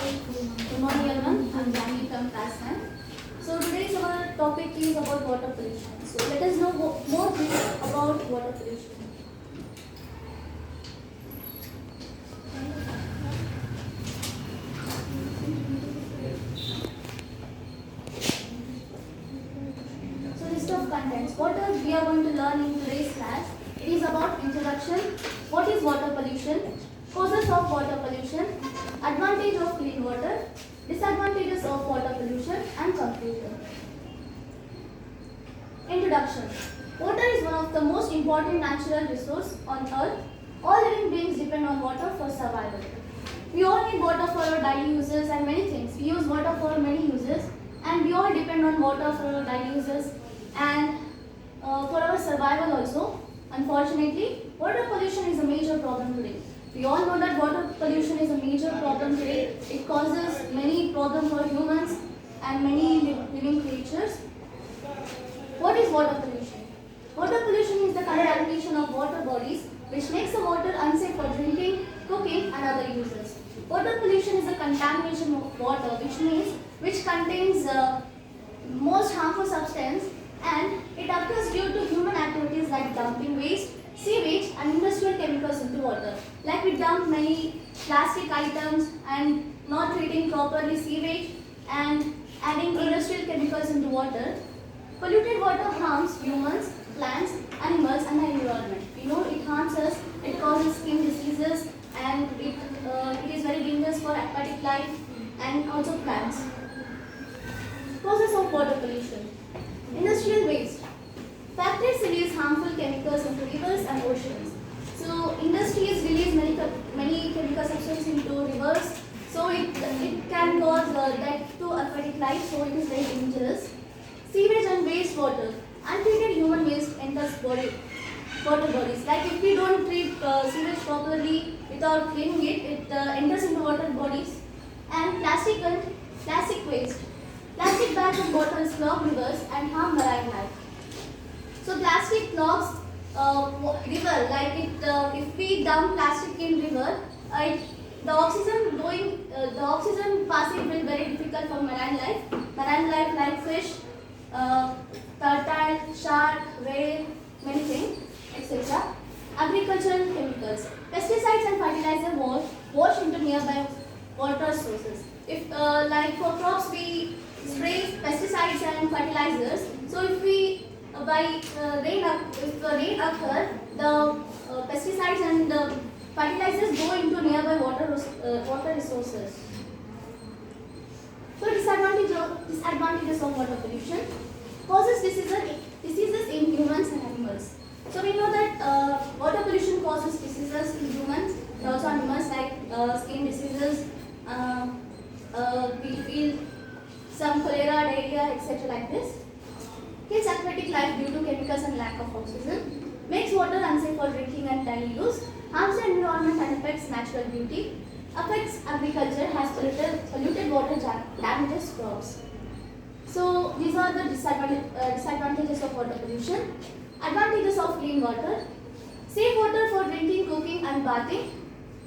Good morning everyone, I'm Janvi from class 9. So today's our topic is about water pollution. So let us know more about water pollution. So list of contents. What we are going to learn in today's class? It is about introduction, what is water pollution, causes of water pollution, advantage of clean water, disadvantages of water pollution and conclusion. Introduction. Water is one of the most important natural resources on earth. All living beings depend on water for survival. We all need water for our daily uses and many things. We use water for many uses and we all depend on water for our daily uses and for our survival also. Unfortunately, water pollution is a major problem today. We all know that water pollution is a major problem today. It causes many problems for humans and many living creatures. What is water pollution? Water pollution is the contamination of water bodies which makes the water unsafe for drinking, cooking and other uses. Water pollution is the contamination of water which contains most harmful substance and it occurs due to human activities like dumping waste, sewage and industrial chemicals into water. Like we dump many plastic items and not treating properly sewage and adding industrial chemicals into water. Polluted water harms humans, plants, animals and the environment. We know it harms us, it causes skin diseases and it is very dangerous for aquatic life and also plants. Causes of water pollution. Industrial waste. Factories release harmful chemicals into rivers and oceans. So industries release many chemical substances into rivers. So it can cause death to aquatic life. So it is very dangerous. Sewage and wastewater. Untreated human waste enters water bodies. Like if we don't treat sewage properly without cleaning it, it enters into water bodies. And plastic waste. Plastic bags and bottles clog rivers and harm marine life. So plastic clogs river. Like if we dump plastic in river, the oxygen passing will be very difficult for marine life. Marine life like fish, turtle, shark, whale, many things, etc. Agricultural chemicals. Pesticides and fertilizer wash into nearby water sources. If like for crops we spray pesticides and fertilizers. So if we if rain occurs, the pesticides and the fertilizers go into nearby water resources. So disadvantages of water pollution. Causes diseases in humans and animals. So we know that water pollution causes diseases in humans and also animals like skin diseases, we feel some cholera, diarrhea, etc. like this. Kills aquatic life due to chemicals and lack of oxygen. Makes water unsafe for drinking and daily use. Harms the environment and affects natural beauty. Affects agriculture, has polluted water, damages crops. So these are the disadvantages of water pollution. Advantages of clean water. Safe water for drinking, cooking and bathing.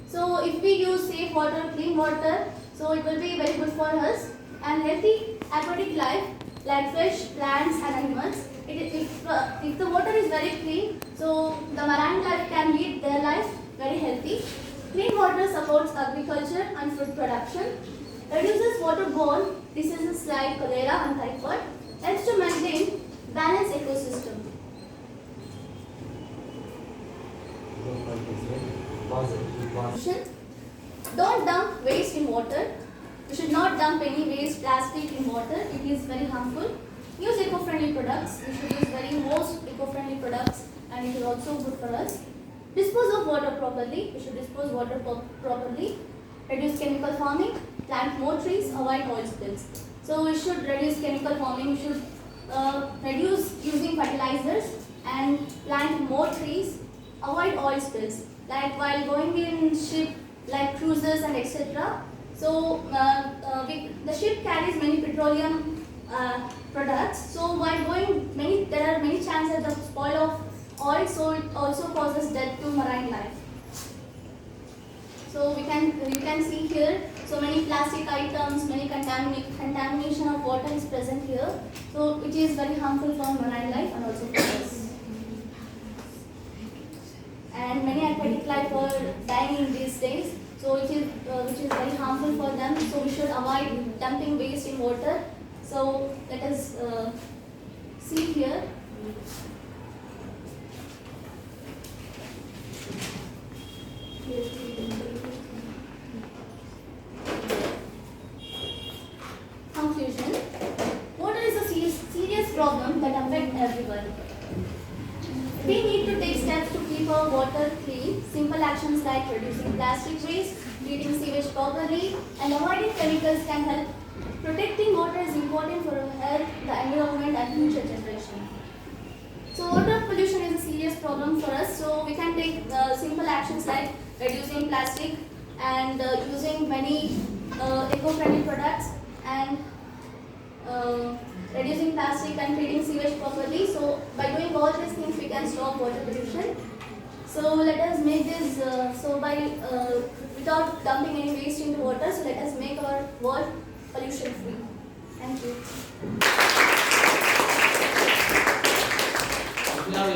So if we use safe water, clean water, so it will be very good for us. And healthy aquatic life like fish, plants and animals. If the water is very clean, so the marine life can lead their life very healthy. Clean water supports agriculture and food production. Reduces waterborne diseases like cholera and typhoid. Helps to maintain balanced ecosystem. Don't dump waste in water. We should not dump any waste plastic in water. It is very harmful. Use eco-friendly products. We should use most eco-friendly products and it is also good for us. Dispose of water properly. We should dispose water properly. Reduce chemical farming. Plant more trees. Avoid oil spills. So we should reduce chemical farming. We should reduce using fertilizers and plant more trees. Avoid oil spills. Like while going in ship like cruises and etc. So the ship carries many petroleum products. So while going, there are many chances of spoil of oil. So it also causes death to marine life. So you can see here So many plastic items, many contamination of water is present here. So it is very harmful for marine life and also for us. And many aquatic life are dying in these days. So it is which is very harmful for them. So we should avoid dumping waste in water. So let us see here. Conclusion. Water is a serious problem that affects everyone. We need to take steps to keep our water clean. Simple actions like reducing plastic waste, treating sewage properly, and avoiding chemicals can help. Protecting water is important for our health, the environment, and future generation. So water pollution is a serious problem for us. So we can take simple actions like reducing plastic and using many eco-friendly products and reducing plastic and treating sewage properly. So by doing all these things, we can stop water pollution. So let us make this without dumping any waste into water. So let us make our world pollution free. Thank you.